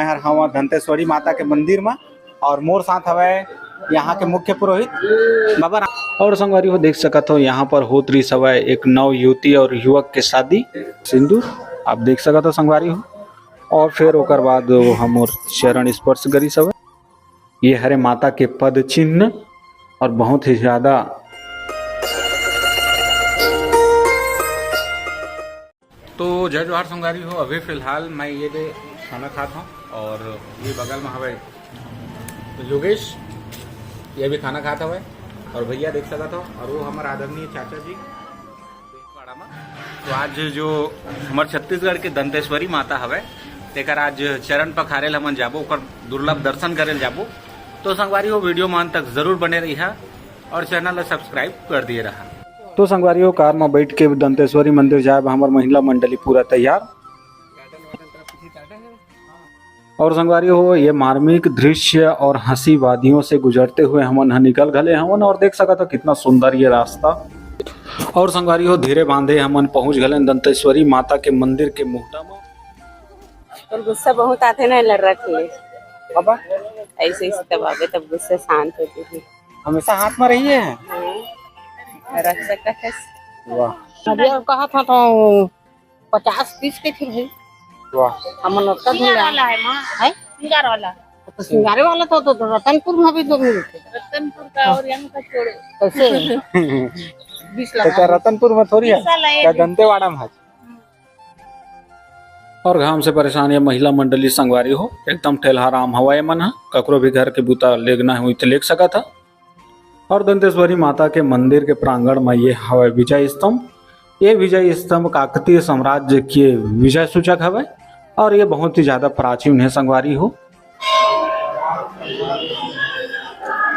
मैं हर हवा धंतेश्वरी माता के मंदिर में और मोर साथ हवे यहाँ के मुख्य पुरोहित बाबा और संगवारी हो देख सकत हो यहाँ पर होत रही सवय एक नव युवती और युवक के शादी सिंदूर आप देख सकत हो संगवारी हो। और फिर ओकर बाद हम और चरण स्पर्श करी सवय ये हरे माता के पद चिन्ह और बहुत ही ज्यादा तो जय जोहार संगवारी हो। अभी फिलहाल मैं ये खाना खाता हूँ और ये बगल में हवे योगेश ये भी खाना खाता हुआ और भैया देख सकता था और वो हमारे आदरणीय चाचा जी में। तो आज जो हमारे छत्तीसगढ़ के दंतेश्वरी माता हवे तेकर आज चरण पखारे हमन जाबो ओकर दुर्लभ दर्शन करे जाबो। तो संगवारी हो वीडियो मान तक जरूर बने रहा और चैनल ला सब्सक्राइब कर दिए रहा। तो संगवारी हो कार में बैठ के दंतेश्वरी मंदिर जाए हमार महिला मंडली पूरा तैयार और संगवारी हो ये मार्मिक दृश्य और हंसी वादियों से गुजरते हुए हमन निकल गए हमन और देख सका था कितना सुंदर ये रास्ता। और संगवारी हो धीरे बांधे हमन पहुंच गए दंतेश्वरी माता के मंदिर के मुहटा में। और गुस्सा बहुत आते ना लड़ रखे बाबा ऐसे तब आगे तब गुस्सा शांत होती थी हमेशा हाथ में रही है रख सकता है। वाह अभी कहा था तो 50-30 के थे भाई। वाह हमन उसका वाला है माँ है सिंगार वाला तो सिंगारे वाला तो रतनपुर में भी 2 मिलते रतनपुर का और यहाँ का छोड़ो कैसे 20 तो क्या रतनपुर में थोड़ी है क्या दंतेवाड़ा में है। और घाम से परेशान ये महिला मंडली संगवारी हो एकदम ठेलहाराम हवाए मन है ककरो भी घर के बूता लेगना हुई तो लेग सका था। और दंतेश्वरी माता के मंदिर के प्रांगण में ये हवा विजय स्तंभ ये विजय स्तंभ काकतीय साम्राज्य के विजय सूचक हवे और ये बहुत ही ज्यादा प्राचीन है संगवारी हो।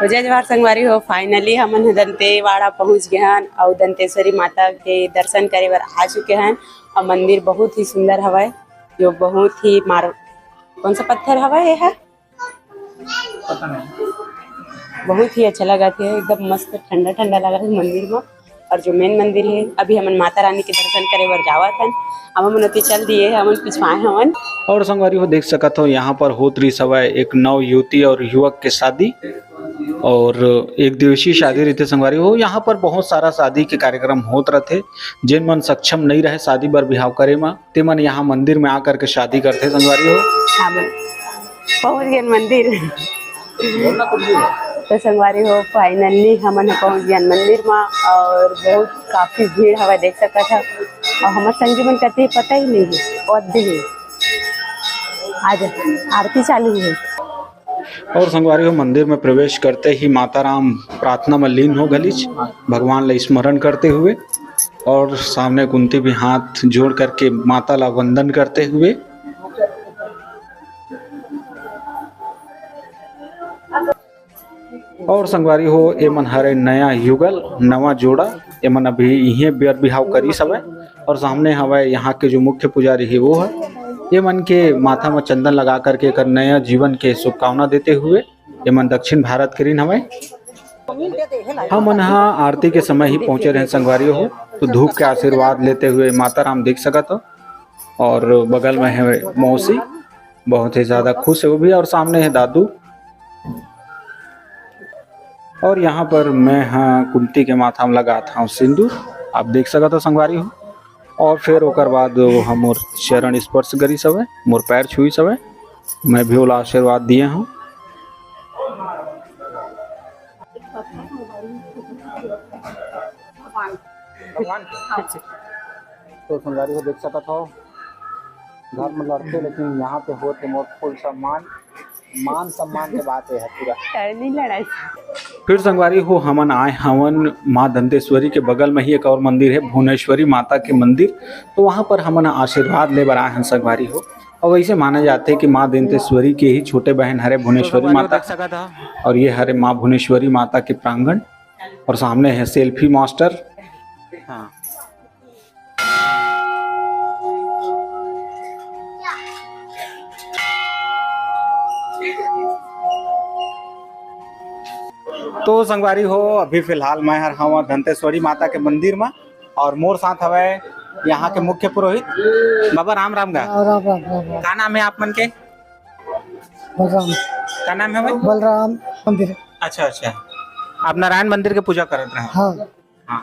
जय जवाहर संगवारी हो फाइनली हमन दंतेवाड़ा पहुंच गए हैं और दंतेश्वरी माता के दर्शन करे बर आ चुके हैं और मंदिर बहुत ही सुंदर हवा जो बहुत ही कौन सा पत्थर हवा ये है पता नहीं बहुत ही अच्छा लगा था एकदम मस्त ठंडा ठंडा लगा था मंदिर में। और जो मेन मंदिर है अभी हमन माता रानी के दर्शन करे बर जावा था हम उनती चल दिए हमन पिछवाए हमन। और संगवारी हो देख सकत हो यहाँ पर होत रही सवय एक नव युवती और युवक के शादी और एक दिवसीय शादी रहते संगवारी हो। यहाँ पर बहुत सारा शादी के कार्यक्रम होत रहते जिन मन सक्षम नहीं रहे शादी बर बिहाव करे में ते मन यहाँ मंदिर में आकर के शादी करते संगवारी हो। पहुंच गए मंदिर तो संगवारी हो फाइनली हमन पहुंच गए मंदिर में और बहुत काफी भीड़ हवा देख सका था और हमारे संगी मन कते पता ही नहीं है और है आज आरती चालू है। और संगवारी हो मंदिर में प्रवेश करते ही माता राम प्रार्थना में लीन हो गलीच भगवान ला स्मरण करते हुए और सामने कुंती भी हाथ जोड़ करके माता ला वंदन करते हुए। और संगवारी हो ये मन हरे नया युगल नवा जोड़ा ये मन अभी यही बेर बिहाव करी सवय और सामने हवे यहाँ के जो मुख्य पुजारी है वो है ये मन के माथा में चंदन लगा करके एक नया जीवन के शुभकामना देते हुए ये मन दक्षिण भारत के ऋण हवे। हम मन यहाँ आरती के समय ही पहुंचे रहे संगवारी हो तो धूप के आशीर्वाद लेते हुए माता राम देख सकत हो और बगल में है मौसी बहुत ही ज्यादा खुश है वो भी और सामने है दादू और यहाँ पर मैं हाँ कुंती के माथा में लगा था सिंदूर आप देख सकते हो संगवारी हो। और फिर ओकर बाद हम मोर चरण स्पर्श करी सवै मोर पैर छुई सवै मैं भी ओला आशीर्वाद दिए हूँ। तो संगवारी हो देख सकता था घर में लड़ते लेकिन यहाँ पे होते मोर फुल सम्मान मान सम्मान के बात है पूरा नहीं लड़ाई। फिर संगवारी हो हमन आए हवन माँ दंतेश्वरी के बगल में ही एक और मंदिर है भुवनेश्वरी माता के मंदिर तो वहाँ पर हमन आशीर्वाद ले बर आए हैं संगवारी हो। और वैसे माना जाते है कि माँ दंतेश्वरी के ही छोटे बहन हरे भुवनेश्वरी माता और ये हरे माँ भुवनेश्वरी माता के प्रांगण और सामने है सेल्फी मास्टर। हाँ तो संगवारी हो अभी फिलहाल मैं हर हवा धंतेश्वरी माता के मंदिर में और मोर साथ हवे यहाँ के मुख्य पुरोहित बाबा राम राम गा का नाम है आप मन के बलराम का नाम है भाई? बलराम मंदिर। अच्छा अच्छा, आप नारायण मंदिर के पूजा करत रहे? हाँ हाँ,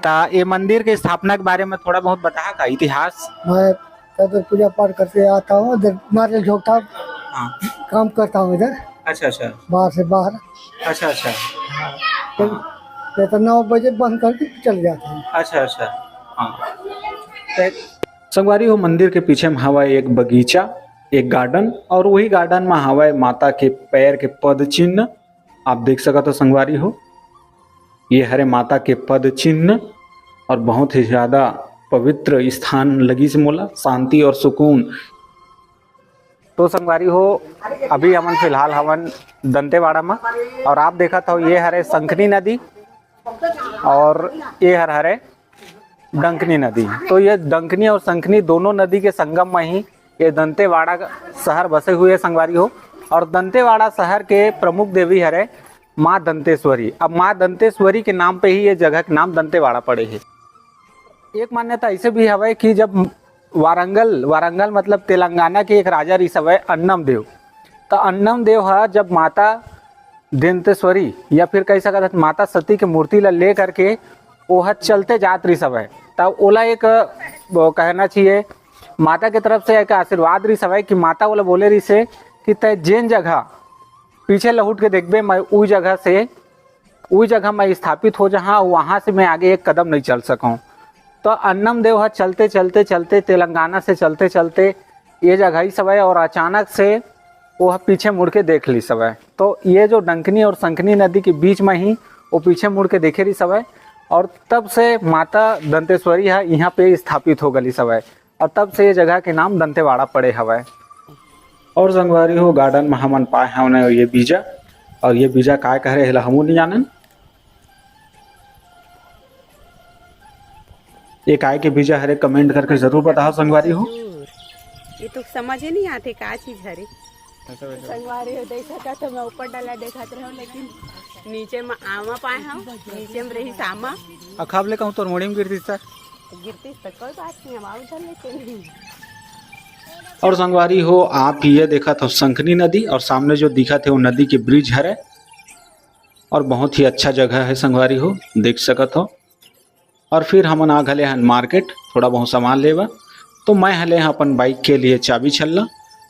ता ये मंदिर के स्थापना के बारे में थोड़ा बहुत बता का इतिहास? मैं इधर पूजा पाठ करके आता हूँ, इधर नारियल झोंकता हाँ, काम करता हूँ इधर अच्छा अच्छा बाहर से बाहर। अच्छा अच्छा फिर तो 9 बजे बंद करके चले जाते हैं। अच्छा अच्छा। हाँ, संगवारी हो मंदिर के पीछे में हवा एक बगीचा, एक गार्डन, और वही गार्डन में हवा माता के पैर के पद चिन्ह आप देख सकते हो संगवारी हो। ये हरे माता के पद चिन्ह और बहुत ही ज्यादा पवित्र स्थान लगी से मोला, शांति और सुकून। तो संगवारी हो अभी हमन फिलहाल हवन दंतेवाड़ा में, और आप देखा था ये हरे शंखनी नदी और ये हरे डंकनी नदी। तो ये डंकनी और शंखनी दोनों नदी के संगम में ही ये दंतेवाड़ा शहर बसे हुए संगवारी हो। और दंतेवाड़ा शहर के प्रमुख देवी हरे माँ दंतेश्वरी। अब माँ दंतेश्वरी के नाम पे ही ये जगह के नाम दंतेवाड़ा पड़े है। एक मान्यता ऐसे भी हवे कि जब वारंगल मतलब तेलंगाना के एक राजा रही हवे अन्नम देव, तो अन्नम देव है जब माता दंतेश्वरी या फिर कह सकत माता सती के मूर्ति ला ले करके वह चलते जात रही हवे, तब ओला एक कहना चाहिए माता के तरफ से एक आशीर्वाद रही हवे कि माता ओला बोले रही से कि तय जेन जगह पीछे लहुट के देखबे मैं उस जगह मैं स्थापित हो जहाँ वहाँ से मैं आगे एक कदम नहीं चल सकूँ। तो अन्नम देव है चलते चलते चलते तेलंगाना से चलते चलते ये जगह ही सब है, और अचानक से वह पीछे मुड़ के देख ली सब है। तो ये जो डंकनी और शंखनी नदी के बीच में ही वो पीछे मुड़ के देखे रही सब है, और तब से माता दंतेश्वरी है यहाँ पे स्थापित हो गई सब है, और तब से ये जगह के नाम दंतेवाड़ा पड़े हवा। और संगवारी हो गार्डन में हमन पाए हमने ये बीजा, और ये बीजा काय कह रहे हमू नहीं जानन। ये काय के बीजा हरे कमेंट करके जरूर बताओ संगवारी हो। ये तो समझ ही नहीं आते का चीज हरे संगवारी हो। देखा था तो मैं ऊपर डाला देखा रहा, लेकिन नीचे में आमा पाए हूँ, नीचे में रही सामा अखाब ले कहूँ तो मोड़ी में गिरती सर गिरती तो कोई बात नहीं, हम आउ चल लेते नहीं। और संगवारी हो आप ये देखा था शंखनी नदी, और सामने जो दिखा थे वो नदी के ब्रिज हरे, और बहुत ही अच्छा जगह है संगवारी हो, देख सकत हो। और फिर हमन आ गए हैं मार्केट थोड़ा बहुत सामान लेवा। तो मैं हले हैं अपन बाइक के लिए चाबी छल्ला,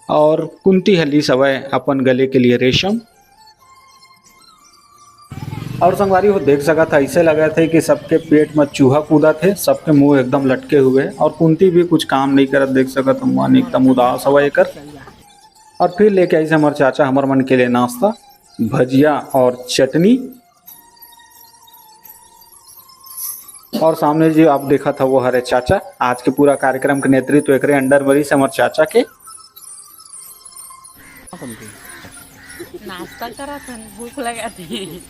और कुंती हली सवय अपन गले के लिए रेशम। और संगवारी हो देख सका था ऐसे लगा थे कि सबके पेट में चूहा कूदा थे, सबके मुंह एकदम लटके हुए, और कुंती भी कुछ काम नहीं करत, देख सका था मन एकदम उदास हवा कर। और फिर लेके आई हमारे चाचा हमार मन के लिए नाश्ता, भजिया और चटनी। और सामने जो आप देखा था वो हरे चाचा, आज के पूरा कार्यक्रम के नेतृत्व एक अंडर मरी से हमारे चाचा के। नाश्ता करा था, भूख लगा थी।